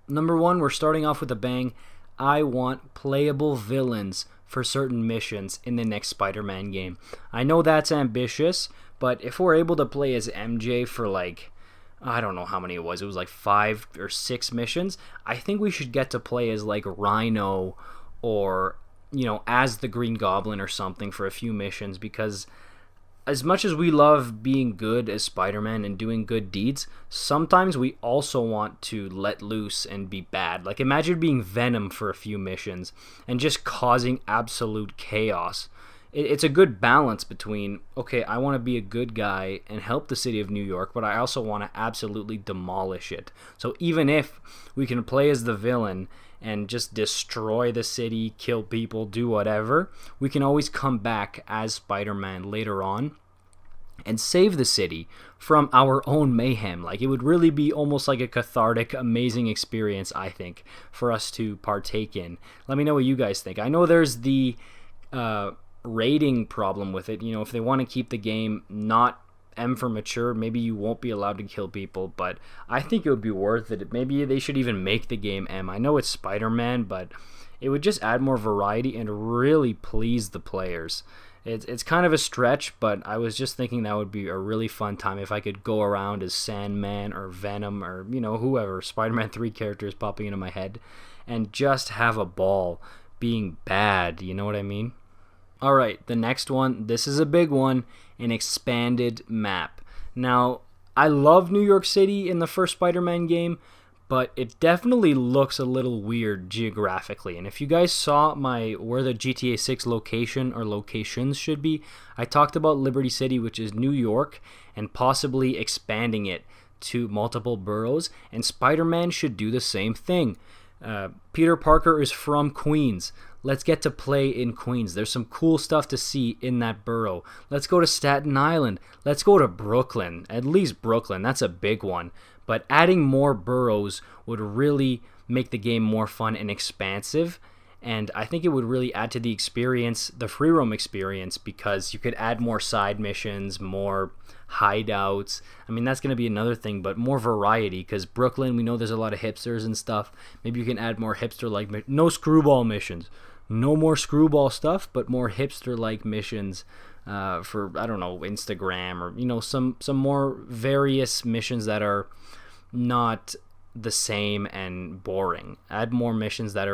Number one, we're starting off with a bang. I want playable villains for certain missions in the next Spider-Man game. I know that's ambitious, but if we're able to play as MJ for like, I don't know how many it was like 5 or 6 missions, I think we should get to play as like Rhino or, as the Green Goblin or something for a few missions, because as much as we love being good as Spider-Man and doing good deeds, sometimes we also want to let loose and be bad. Like, imagine being Venom for a few missions and just causing absolute chaos. It's a good balance between, okay, I want to be a good guy and help the city of New York, but I also want to absolutely demolish it. So even if we can play as the villain and just destroy the city, kill people, do whatever, we can always come back as Spider-Man later on and save the city from our own mayhem. Like, it would really be almost like a cathartic, amazing experience, I think, for us to partake in. Let me know what you guys think. I know there's the rating problem with it. If they want to keep the game not M for mature, maybe you won't be allowed to kill people, but I think it would be worth it. Maybe they should even make the game M. I know it's Spider-Man, but it would just add more variety and really please the players. It's kind of a stretch, but I was just thinking that would be a really fun time if I could go around as Sandman or Venom or, whoever, Spider-Man 3 characters popping into my head, and just have a ball being bad, you know what I mean? Alright, the next one, this is a big one, an expanded map. Now, I love New York City in the first Spider-Man game, but it definitely looks a little weird geographically. And if you guys saw where the GTA 6 location or locations should be, I talked about Liberty City, which is New York, and possibly expanding it to multiple boroughs, and Spider-Man should do the same thing. Peter Parker is from Queens. Let's get to play in Queens. There's some cool stuff to see in that borough. Let's go to Staten Island. Let's go to Brooklyn. At least Brooklyn. That's a big one. But adding more boroughs would really make the game more fun and expansive. And I think it would really add to the experience, the free roam experience, because you could add more side missions, more hideouts. I mean, that's going to be another thing, but more variety, because Brooklyn, we know there's a lot of hipsters and stuff. Maybe you can add more hipster-like, no screwball missions. No more screwball stuff, but more hipster-like missions for, I don't know, Instagram, or, some more various missions that are not the same and boring. Add more missions that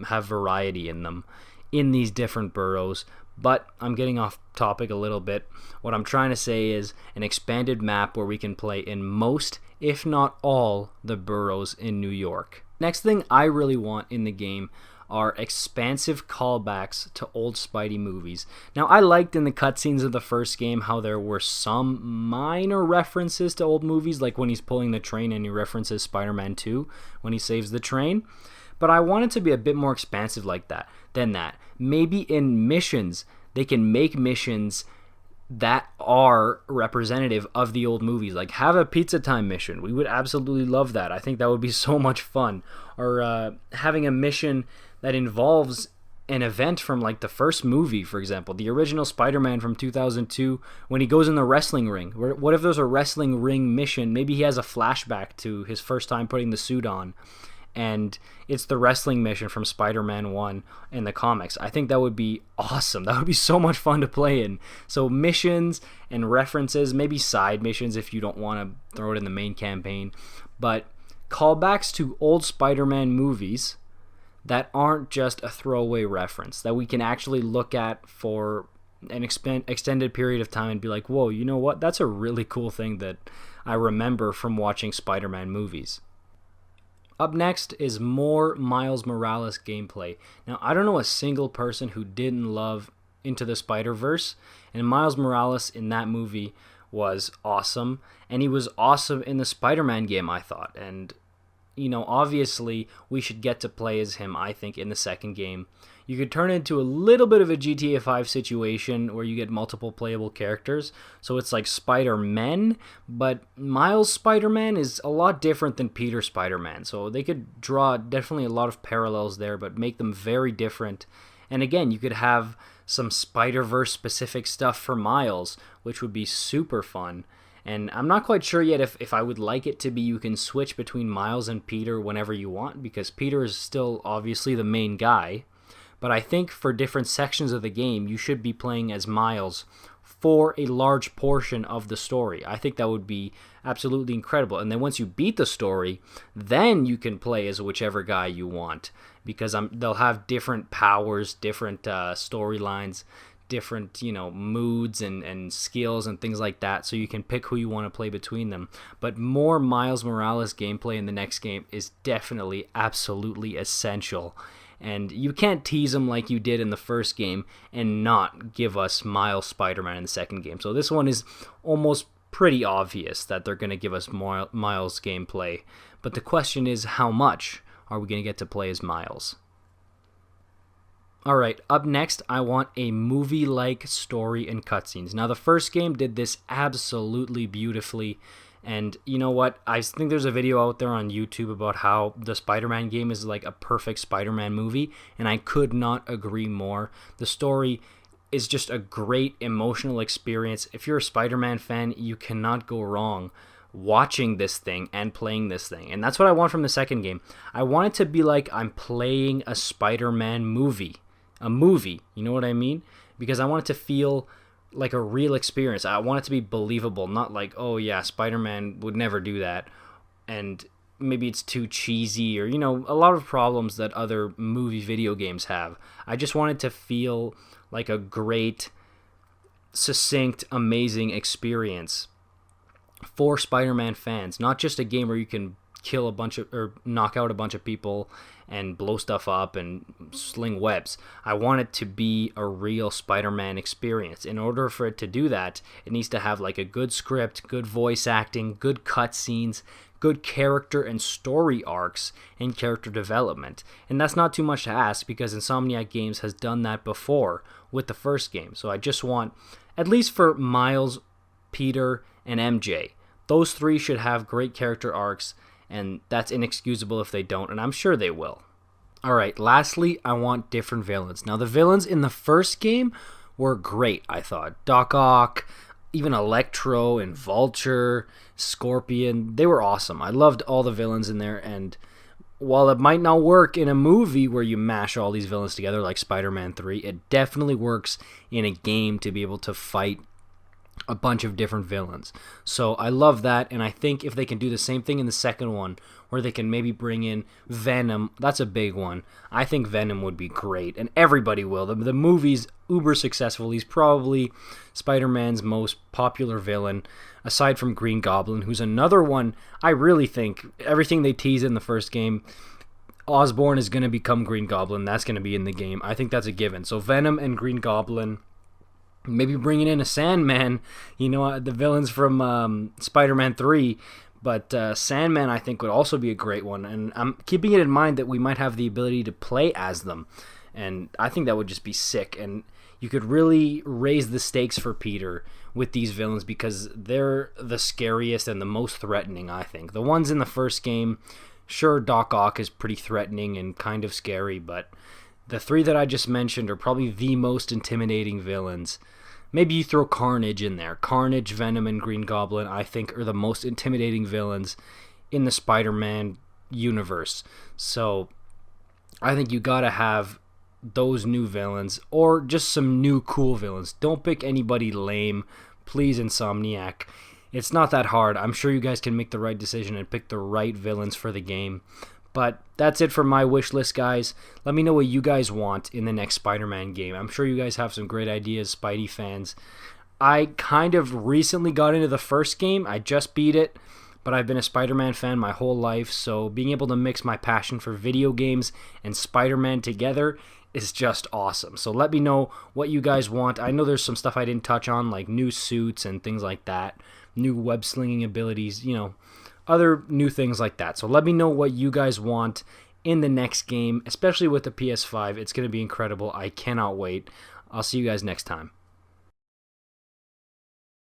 have variety in them in these different boroughs. But I'm getting off topic a little bit. What I'm trying to say is an expanded map where we can play in most, if not all, the boroughs in New York. Next thing I really want in the game are expansive callbacks to old Spidey movies. Now, I liked in the cutscenes of the first game how there were some minor references to old movies, like when he's pulling the train and he references Spider-Man 2 when he saves the train. But I want it to be a bit more expansive than that. Maybe in missions, they can make missions that are representative of the old movies. Like, have a pizza time mission. We would absolutely love that. I think that would be so much fun. Or having a mission that involves an event from like the first movie, for example, the original Spider-Man from 2002, when he goes in the wrestling ring. What if there's a wrestling ring mission? Maybe he has a flashback to his first time putting the suit on, and it's the wrestling mission from Spider-Man 1 in the comics. I think that would be awesome. That would be so much fun to play in. So missions and references, maybe side missions if you don't want to throw it in the main campaign, but callbacks to old Spider-Man movies that aren't just a throwaway reference, that we can actually look at for an extended period of time and be like, whoa, you know what? That's a really cool thing that I remember from watching Spider-Man movies. Up next is more Miles Morales gameplay. Now, I don't know a single person who didn't love Into the Spider-Verse, and Miles Morales in that movie was awesome, and he was awesome in the Spider-Man game, I thought. And obviously we should get to play as him, I think, in the second game. You could turn it into a little bit of a GTA 5 situation where you get multiple playable characters. So it's like Spider-Man, but Miles Spider-Man is a lot different than Peter Spider-Man. So they could draw definitely a lot of parallels there, but make them very different. And again, you could have some Spider-Verse specific stuff for Miles, which would be super fun. And I'm not quite sure yet if I would like it to be you can switch between Miles and Peter whenever you want, because Peter is still obviously the main guy. But I think for different sections of the game, you should be playing as Miles for a large portion of the story. I think that would be absolutely incredible. And then once you beat the story, then you can play as whichever guy you want, because they'll have different powers, different storylines, different moods and skills and things like that, so you can pick who you want to play between them. But more Miles Morales gameplay in the next game is definitely absolutely essential. And you can't tease them like you did in the first game and not give us Miles Spider-Man in the second game. So this one is almost pretty obvious that they're going to give us more Miles gameplay. But the question is, how much are we going to get to play as Miles? Alright, up next, I want a movie-like story and cutscenes. Now, the first game did this absolutely beautifully. And you know what? I think there's a video out there on YouTube about how the Spider-Man game is like a perfect Spider-Man movie, and I could not agree more. The story is just a great emotional experience. If you're a Spider-Man fan, you cannot go wrong watching this thing and playing this thing. And that's what I want from the second game. I want it to be like I'm playing a Spider-Man movie. A movie, you know what I mean? Because I want it to feel like a real experience. I want it to be believable, not like, oh yeah, Spider-Man would never do that, and maybe it's too cheesy, or a lot of problems that other movie video games have. I just want it to feel like a great, succinct, amazing experience for Spider-Man fans, not just a game where you can kill a bunch of, or knock out a bunch of people and blow stuff up and sling webs. I want it to be a real Spider-Man experience. In order for it to do that, it needs to have like a good script, good voice acting, good cutscenes, good character and story arcs, and character development. And that's not too much to ask, because Insomniac Games has done that before with the first game. So I just want, at least for Miles, Peter, and MJ, those three should have great character arcs, and that's inexcusable if they don't, and I'm sure they will. Alright, lastly, I want different villains. Now, the villains in the first game were great, I thought. Doc Ock, even Electro and Vulture, Scorpion, they were awesome. I loved all the villains in there, and while it might not work in a movie where you mash all these villains together like Spider-Man 3, it definitely works in a game to be able to fight a bunch of different villains. So I love that, and I think if they can do the same thing in the second one, where they can maybe bring in Venom, that's a big one. I think Venom would be great, and everybody will. The movie's uber successful. He's probably Spider-Man's most popular villain, aside from Green Goblin, who's another one. I really think everything they teased in the first game, Osborn is going to become Green Goblin. That's going to be in the game. I think that's a given. So Venom and Green Goblin. Maybe bringing in a Sandman, the villains from Spider-Man 3. But Sandman, I think, would also be a great one. And I'm keeping it in mind that we might have the ability to play as them. And I think that would just be sick. And you could really raise the stakes for Peter with these villains, because they're the scariest and the most threatening, I think. The ones in the first game, sure, Doc Ock is pretty threatening and kind of scary, but the three that I just mentioned are probably the most intimidating villains. Maybe you throw Carnage in there. Carnage, Venom, and Green Goblin, I think, are the most intimidating villains in the Spider-Man universe. So I think you gotta have those new villains, or just some new cool villains. Don't pick anybody lame. Please, Insomniac. It's not that hard. I'm sure you guys can make the right decision and pick the right villains for the game. But that's it for my wish list, guys. Let me know what you guys want in the next Spider-Man game. I'm sure you guys have some great ideas, Spidey fans. I kind of recently got into the first game. I just beat it, but I've been a Spider-Man fan my whole life, so being able to mix my passion for video games and Spider-Man together is just awesome. So let me know what you guys want. I know there's some stuff I didn't touch on, like new suits and things like that, new web-slinging abilities, other new things like that. So let me know what you guys want in the next game, especially with the PS5. It's going to be incredible. I cannot wait. I'll see you guys next time.